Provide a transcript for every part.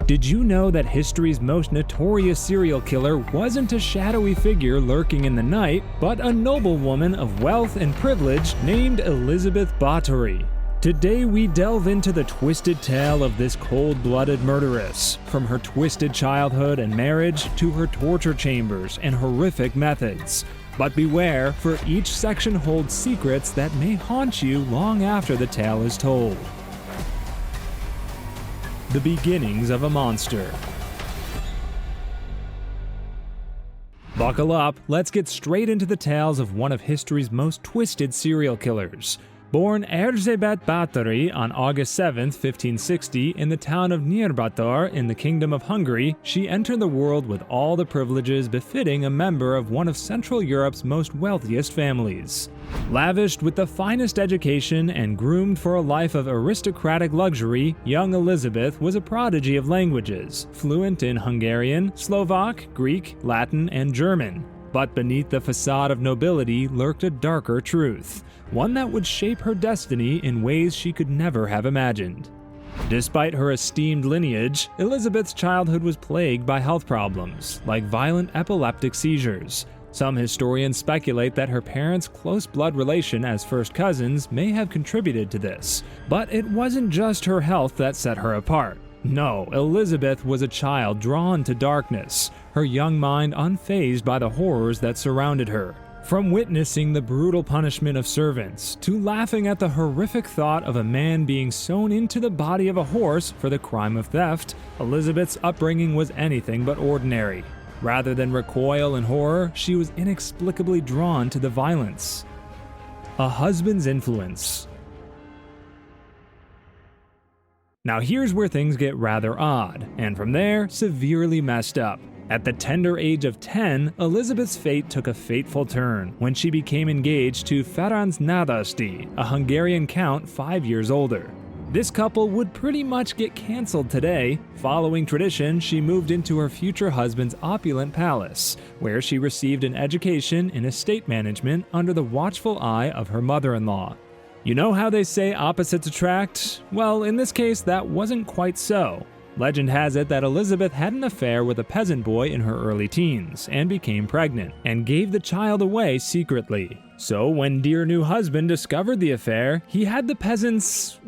Did you know that history's most notorious serial killer wasn't a shadowy figure lurking in the night, but a noblewoman of wealth and privilege named Elizabeth Báthorys? Today we delve into the twisted tale of this cold-blooded murderess, from her twisted childhood and marriage to her torture chambers and horrific methods. But beware, for each section holds secrets that may haunt you long after the tale is told. The beginnings of a monster. Buckle up, let's get straight into the tales of one of history's most twisted serial killers. Born Elizabeth Báthorys on August 7, 1560, in the town of Nyírbátor in the Kingdom of Hungary, she entered the world with all the privileges befitting a member of one of Central Europe's most wealthiest families. Lavished with the finest education and groomed for a life of aristocratic luxury, young Elizabeth was a prodigy of languages, fluent in Hungarian, Slovak, Greek, Latin, and German. But beneath the facade of nobility lurked a darker truth, one that would shape her destiny in ways she could never have imagined. Despite her esteemed lineage, Elizabeth's childhood was plagued by health problems, like violent epileptic seizures. Some historians speculate that her parents' close blood relation as first cousins may have contributed to this. But it wasn't just her health that set her apart. No, Elizabeth was a child drawn to darkness, her young mind unfazed by the horrors that surrounded her. From witnessing the brutal punishment of servants, to laughing at the horrific thought of a man being sewn into the body of a horse for the crime of theft, Elizabeth's upbringing was anything but ordinary. Rather than recoil in horror, she was inexplicably drawn to the violence. A husband's influence. Now here's where things get rather odd, and from there, severely messed up. At the tender age of 10, Elizabeth's fate took a fateful turn when she became engaged to Ferenc Nadasdy, a Hungarian count 5 years older. This couple would pretty much get cancelled today. Following tradition, she moved into her future husband's opulent palace, where she received an education in estate management under the watchful eye of her mother-in-law. You know how they say opposites attract? Well, in this case, that wasn't quite so. Legend has it that Elizabeth had an affair with a peasant boy in her early teens and became pregnant, and gave the child away secretly. So when dear new husband discovered the affair, he had the peasant's,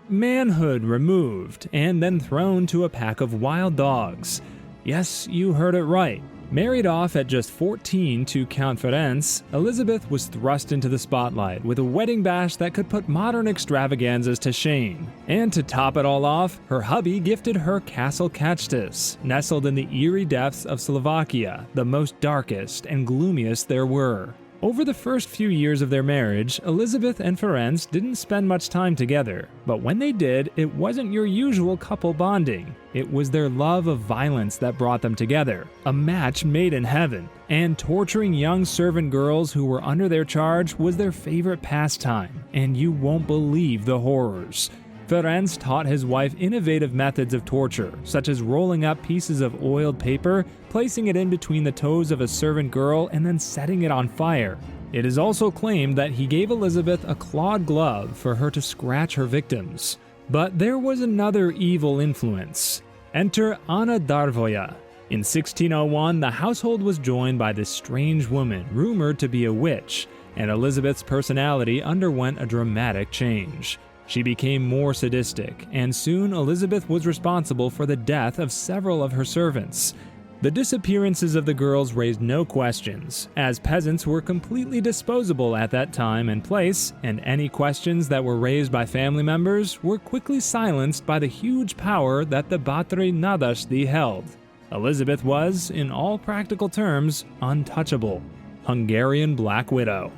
manhood removed and then thrown to a pack of wild dogs. Yes, you heard it right. Married off at just 14 to Count Ferenc, Elizabeth was thrust into the spotlight with a wedding bash that could put modern extravaganzas to shame. And to top it all off, her hubby gifted her Castle Kachtis, nestled in the eerie depths of Slovakia, the most darkest and gloomiest there were. Over the first few years of their marriage, Elizabeth and Ferenc didn't spend much time together, but when they did, it wasn't your usual couple bonding. It was their love of violence that brought them together, a match made in heaven, and torturing young servant girls who were under their charge was their favorite pastime, and you won't believe the horrors. Ferenc taught his wife innovative methods of torture, such as rolling up pieces of oiled paper, placing it in between the toes of a servant girl, and then setting it on fire. It is also claimed that he gave Elizabeth a clawed glove for her to scratch her victims. But there was another evil influence. Enter Anna Darvoya. In 1601, the household was joined by this strange woman, rumored to be a witch, and Elizabeth's personality underwent a dramatic change. She became more sadistic, and soon Elizabeth was responsible for the death of several of her servants. The disappearances of the girls raised no questions, as peasants were completely disposable at that time and place, and any questions that were raised by family members were quickly silenced by the huge power that the Báthorys Nadasdy held. Elizabeth was, in all practical terms, untouchable. Hungarian Black Widow.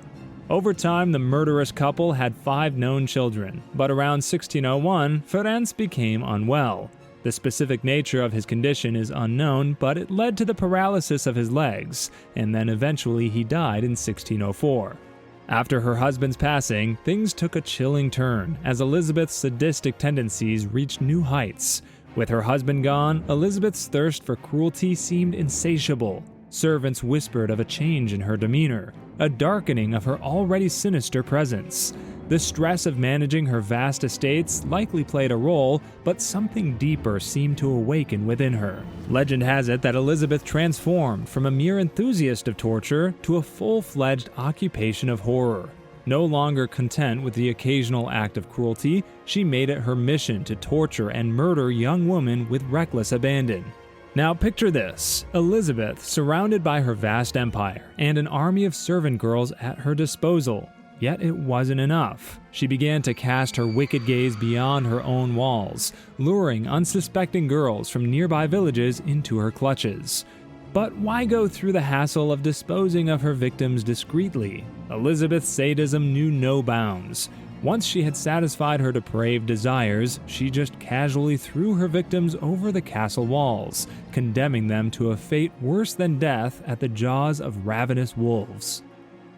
Over time, the murderous couple had 5 known children, but around 1601, Ferenc became unwell. The specific nature of his condition is unknown, but it led to the paralysis of his legs, and then eventually he died in 1604. After her husband's passing, things took a chilling turn as Elizabeth's sadistic tendencies reached new heights. With her husband gone, Elizabeth's thirst for cruelty seemed insatiable. Servants whispered of a change in her demeanor, a darkening of her already sinister presence. The stress of managing her vast estates likely played a role, but something deeper seemed to awaken within her. Legend has it that Elizabeth transformed from a mere enthusiast of torture to a full-fledged occupation of horror. No longer content with the occasional act of cruelty, she made it her mission to torture and murder young women with reckless abandon. Now picture this: Elizabeth surrounded by her vast empire and an army of servant girls at her disposal. Yet it wasn't enough. She began to cast her wicked gaze beyond her own walls, luring unsuspecting girls from nearby villages into her clutches. But why go through the hassle of disposing of her victims discreetly? Elizabeth's sadism knew no bounds. Once she had satisfied her depraved desires, she just casually threw her victims over the castle walls, condemning them to a fate worse than death at the jaws of ravenous wolves.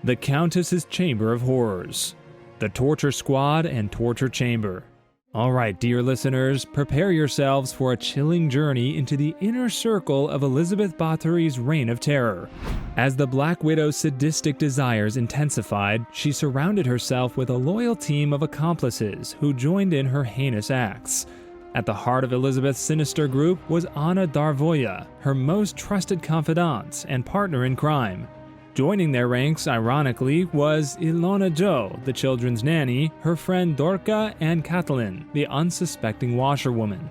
The Countess's Chamber of Horrors. The Torture Squad and Torture Chamber. Alright, dear listeners, prepare yourselves for a chilling journey into the inner circle of Elizabeth Báthorys' reign of terror. As the Black Widow's sadistic desires intensified, she surrounded herself with a loyal team of accomplices who joined in her heinous acts. At the heart of Elizabeth's sinister group was Anna Darvoya, her most trusted confidant and partner in crime. Joining their ranks, ironically, was Ilona Jo, the children's nanny, her friend Dorka, and Katalin, the unsuspecting washerwoman.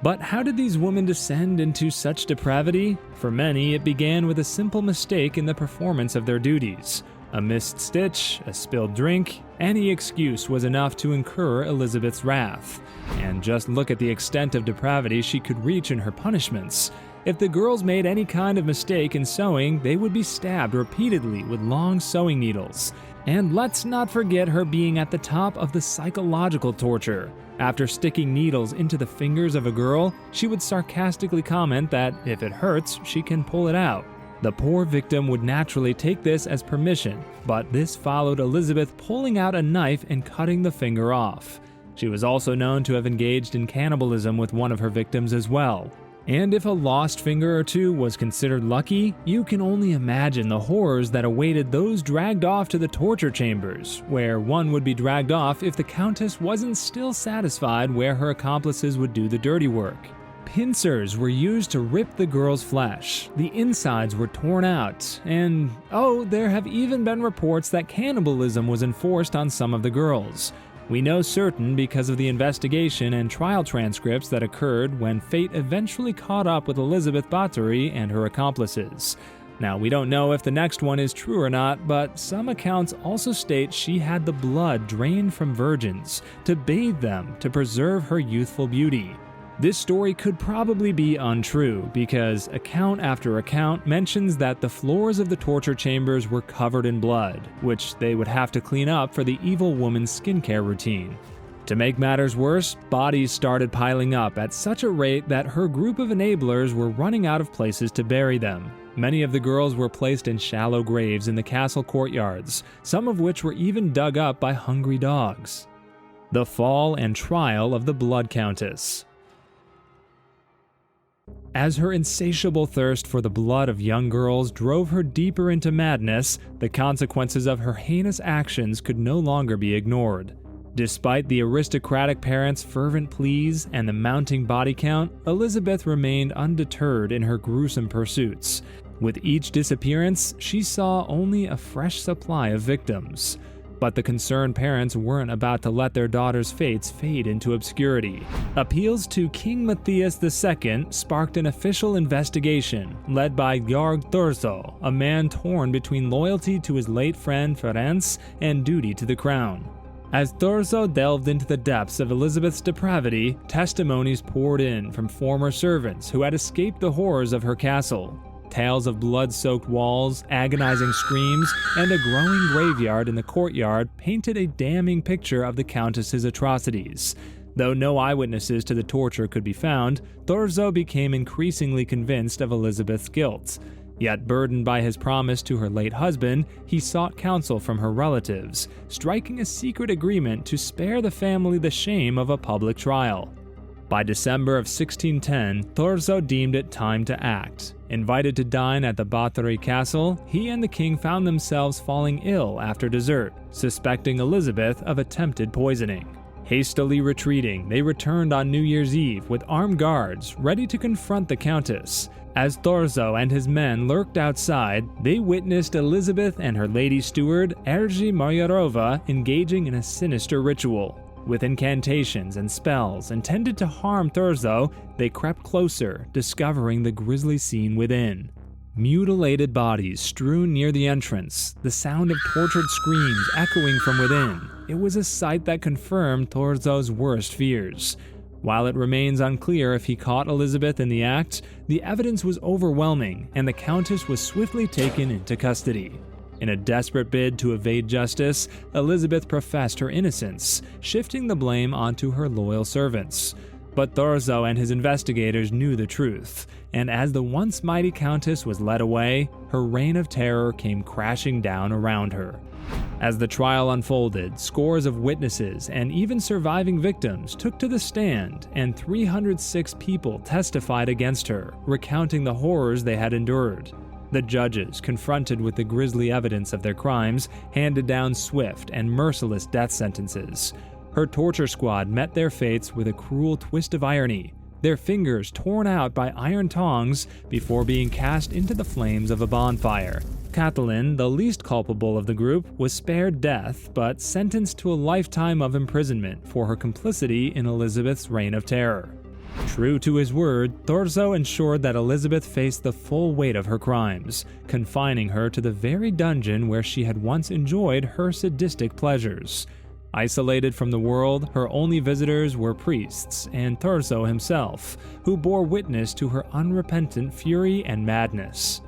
But how did these women descend into such depravity? For many, it began with a simple mistake in the performance of their duties. A missed stitch, a spilled drink, any excuse was enough to incur Elizabeth's wrath. And just look at the extent of depravity she could reach in her punishments. If the girls made any kind of mistake in sewing, they would be stabbed repeatedly with long sewing needles. And let's not forget her being at the top of the psychological torture. After sticking needles into the fingers of a girl, she would sarcastically comment that if it hurts, she can pull it out. The poor victim would naturally take this as permission, but this followed Elizabeth pulling out a knife and cutting the finger off. She was also known to have engaged in cannibalism with one of her victims as well. And if a lost finger or two was considered lucky, you can only imagine the horrors that awaited those dragged off to the torture chambers, where one would be dragged off if the Countess wasn't still satisfied where her accomplices would do the dirty work. Pincers were used to rip the girl's flesh, the insides were torn out, and there have even been reports that cannibalism was enforced on some of the girls. We know certain because of the investigation and trial transcripts that occurred when fate eventually caught up with Elizabeth Báthory and her accomplices. Now, we don't know if the next one is true or not, but some accounts also state she had the blood drained from virgins to bathe them to preserve her youthful beauty. This story could probably be untrue because account after account mentions that the floors of the torture chambers were covered in blood, which they would have to clean up for the evil woman's skincare routine. To make matters worse, bodies started piling up at such a rate that her group of enablers were running out of places to bury them. Many of the girls were placed in shallow graves in the castle courtyards, some of which were even dug up by hungry dogs. The fall and trial of the Blood Countess. As her insatiable thirst for the blood of young girls drove her deeper into madness, the consequences of her heinous actions could no longer be ignored. Despite the aristocratic parents' fervent pleas and the mounting body count, Elizabeth remained undeterred in her gruesome pursuits. With each disappearance, she saw only a fresh supply of victims. But the concerned parents weren't about to let their daughters' fates fade into obscurity. Appeals to King Matthias II sparked an official investigation led by Jarl Thurzo, a man torn between loyalty to his late friend Ferenc and duty to the crown. As Thurzo delved into the depths of Elizabeth's depravity, testimonies poured in from former servants who had escaped the horrors of her castle. Tales of blood-soaked walls, agonizing screams, and a growing graveyard in the courtyard painted a damning picture of the Countess's atrocities. Though no eyewitnesses to the torture could be found, Thurzo became increasingly convinced of Elizabeth's guilt. Yet burdened by his promise to her late husband, he sought counsel from her relatives, striking a secret agreement to spare the family the shame of a public trial. By December of 1610, Thurzo deemed it time to act. Invited to dine at the Báthory castle, he and the king found themselves falling ill after dessert, suspecting Elizabeth of attempted poisoning. Hastily retreating, they returned on New Year's Eve with armed guards, ready to confront the countess. As Thurzo and his men lurked outside, they witnessed Elizabeth and her lady steward, Erzhi Majarova, engaging in a sinister ritual. With incantations and spells intended to harm Thurzo, they crept closer, discovering the grisly scene within. Mutilated bodies strewn near the entrance, the sound of tortured screams echoing from within. It was a sight that confirmed Thurzo's worst fears. While it remains unclear if he caught Elizabeth in the act, the evidence was overwhelming, and the Countess was swiftly taken into custody. In a desperate bid to evade justice, Elizabeth professed her innocence, shifting the blame onto her loyal servants. But Thurzo and his investigators knew the truth, and as the once mighty Countess was led away, her reign of terror came crashing down around her. As the trial unfolded, scores of witnesses and even surviving victims took to the stand, and 306 people testified against her, recounting the horrors they had endured. The judges, confronted with the grisly evidence of their crimes, handed down swift and merciless death sentences. Her torture squad met their fates with a cruel twist of irony, their fingers torn out by iron tongs before being cast into the flames of a bonfire. Katalin, the least culpable of the group, was spared death but sentenced to a lifetime of imprisonment for her complicity in Elizabeth's reign of terror. True to his word, Thurzo ensured that Elizabeth faced the full weight of her crimes, confining her to the very dungeon where she had once enjoyed her sadistic pleasures. Isolated from the world, her only visitors were priests and Thurzo himself, who bore witness to her unrepentant fury and madness.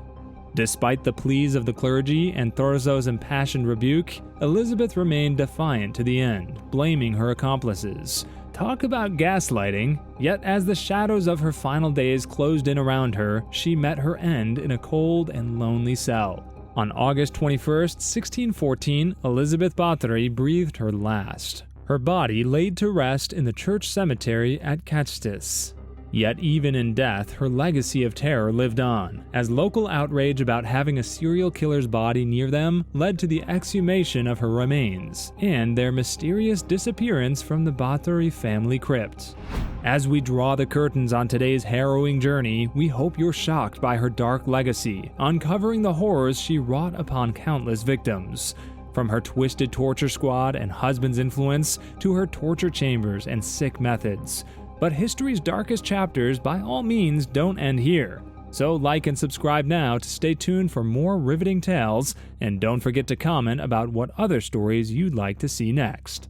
Despite the pleas of the clergy and Thurzo's impassioned rebuke, Elizabeth remained defiant to the end, blaming her accomplices. Talk about gaslighting, yet as the shadows of her final days closed in around her, she met her end in a cold and lonely cell. On August 21, 1614, Elizabeth Báthory breathed her last. Her body laid to rest in the church cemetery at Kachtis. Yet even in death, her legacy of terror lived on, as local outrage about having a serial killer's body near them led to the exhumation of her remains, and their mysterious disappearance from the Báthory family crypt. As we draw the curtains on today's harrowing journey, we hope you're shocked by her dark legacy, uncovering the horrors she wrought upon countless victims. From her twisted torture squad and husband's influence, to her torture chambers and sick methods. But history's darkest chapters, by all means, don't end here. So like and subscribe now to stay tuned for more riveting tales, and don't forget to comment about what other stories you'd like to see next.